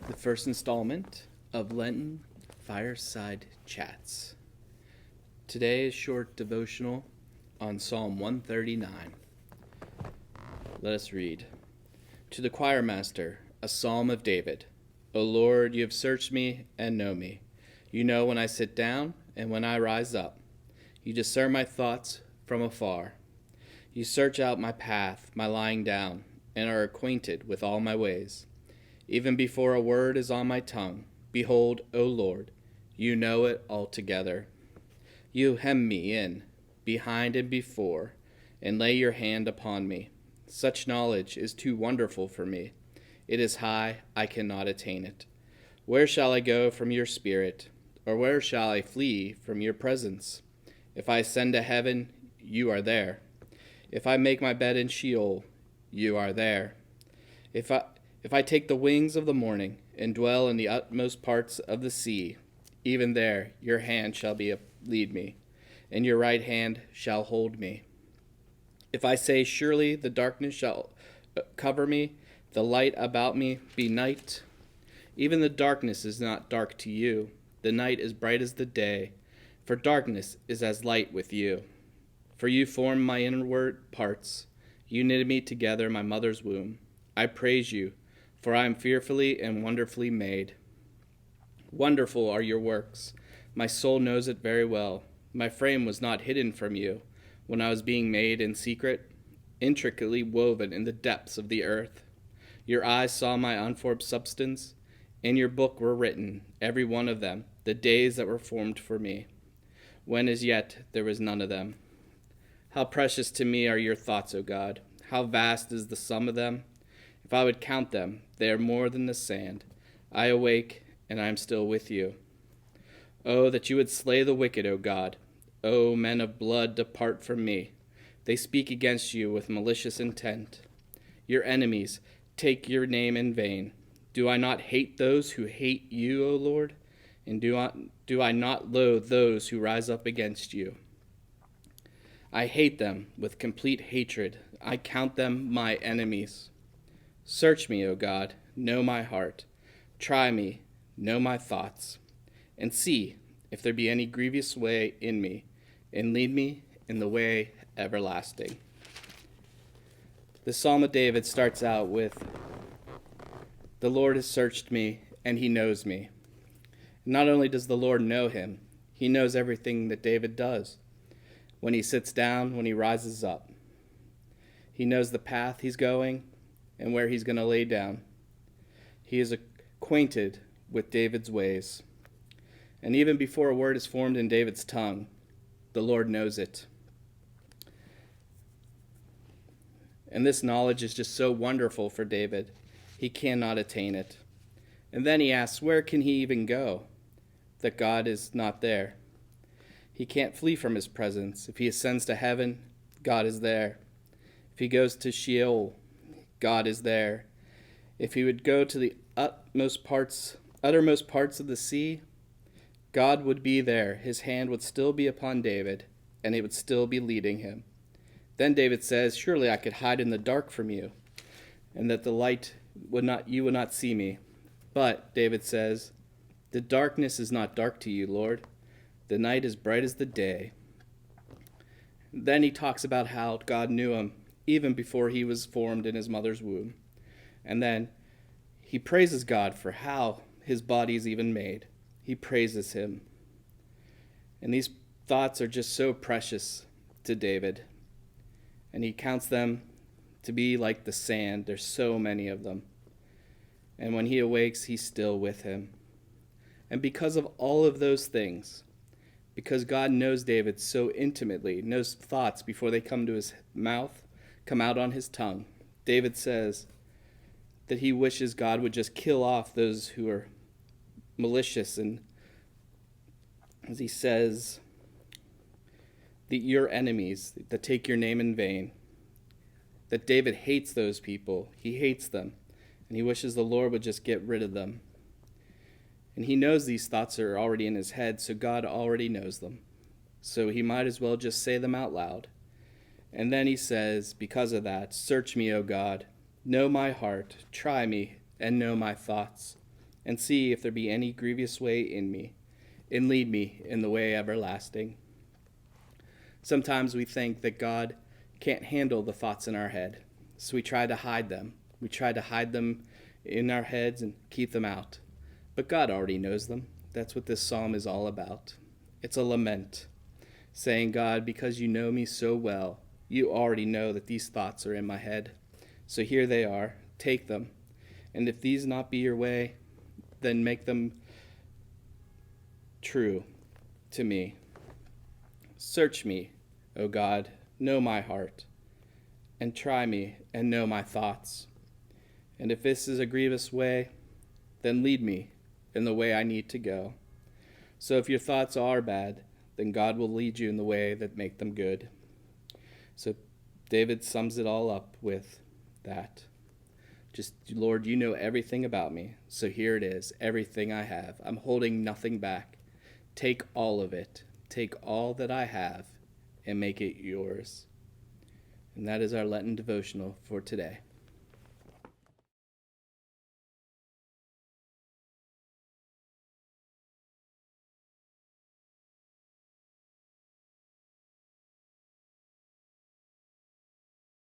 the first installment of Lenten Fireside Chats. Today is short devotional on Psalm 139. Let us read. To the choir master, a psalm of David. O Lord, you have searched me and know me. You know when I sit down and when I rise up. You discern my thoughts from afar. You search out my path, my lying down, and are acquainted with all my ways. Even before a word is on my tongue, behold, O Lord, you know it altogether. You hem me in, behind and before, and lay your hand upon me. Such knowledge is too wonderful for me. It is high, I cannot attain it. Where shall I go from your spirit, or where shall I flee from your presence? If I ascend to heaven, you are there. If I make my bed in Sheol, you are there. If I take the wings of the morning and dwell in the utmost parts of the sea, even there your hand shall lead me, and your right hand shall hold me. If I say, surely the darkness shall cover me, the light about me be night, even the darkness is not dark to you. The night is bright as the day, for darkness is as light with you. For you formed my inward parts. You knitted me together in my mother's womb. I praise you, for I am fearfully and wonderfully made. Wonderful are your works. My soul knows it very well. My frame was not hidden from you when I was being made in secret, intricately woven in the depths of the earth. Your eyes saw my unformed substance. In your book were written, every one of them, the days that were formed for me, when as yet there was none of them. How precious to me are your thoughts, O God! How vast is the sum of them! If I would count them, they are more than the sand. I awake, and I am still with you. Oh, that you would slay the wicked, O God! O men of blood, depart from me. They speak against you with malicious intent. Your enemies take your name in vain. Do I not hate those who hate you, O Lord? And do I not loathe those who rise up against you? I hate them with complete hatred. I count them my enemies. Search me, O God, know my heart. Try me, know my thoughts, and see if there be any grievous way in me, and lead me in the way everlasting. The Psalm of David starts out with, the Lord has searched me, and he knows me. Not only does the Lord know him, he knows everything that David does. When he sits down, when he rises up. He knows the path he's going and where he's going to lay down. He is acquainted with David's ways. And even before a word is formed in David's tongue, the Lord knows it. And this knowledge is just so wonderful for David. He cannot attain it. And then he asks, where can he even go that God is not there? He can't flee from his presence. If he ascends to heaven, God is there. If he goes to Sheol, God is there. If he would go to the uttermost parts of the sea, God would be there. His hand would still be upon David, and he would still be leading him. Then David says, surely I could hide in the dark from you, and that you would not see me. But, David says, the darkness is not dark to you, Lord. The night is bright as the day. Then he talks about how God knew him even before he was formed in his mother's womb. And then he praises God for how his body is even made. He praises him. And these thoughts are just so precious to David. And he counts them to be like the sand. There's so many of them. And when he awakes, he's still with him. And because of all of those things, because God knows David so intimately, knows thoughts before they come to his mouth, come out on his tongue, David says that he wishes God would just kill off those who are malicious, and as he says, your enemies that take your name in vain, that David hates those people. He hates them, and he wishes the Lord would just get rid of them. And he knows these thoughts are already in his head, so God already knows them. So he might as well just say them out loud. And then he says, because of that, search me, O God, know my heart, try me, and know my thoughts, and see if there be any grievous way in me, and lead me in the way everlasting. Sometimes we think that God can't handle the thoughts in our head, so we try to hide them. We try to hide them in our heads and keep them out. But God already knows them. That's what this psalm is all about. It's a lament, saying, God, because you know me so well, you already know that these thoughts are in my head. So here they are. Take them. And if these not be your way, then make them true to me. Search me, O God, know my heart, and try me and know my thoughts. And if this is a grievous way, then lead me in the way I need to go. So if your thoughts are bad, then God will lead you in the way that make them good. So David sums it all up with that. Just, Lord, you know everything about me. So here it is, everything I have. I'm holding nothing back. Take all of it. Take all that I have and make it yours. And that is our Lenten devotional for today.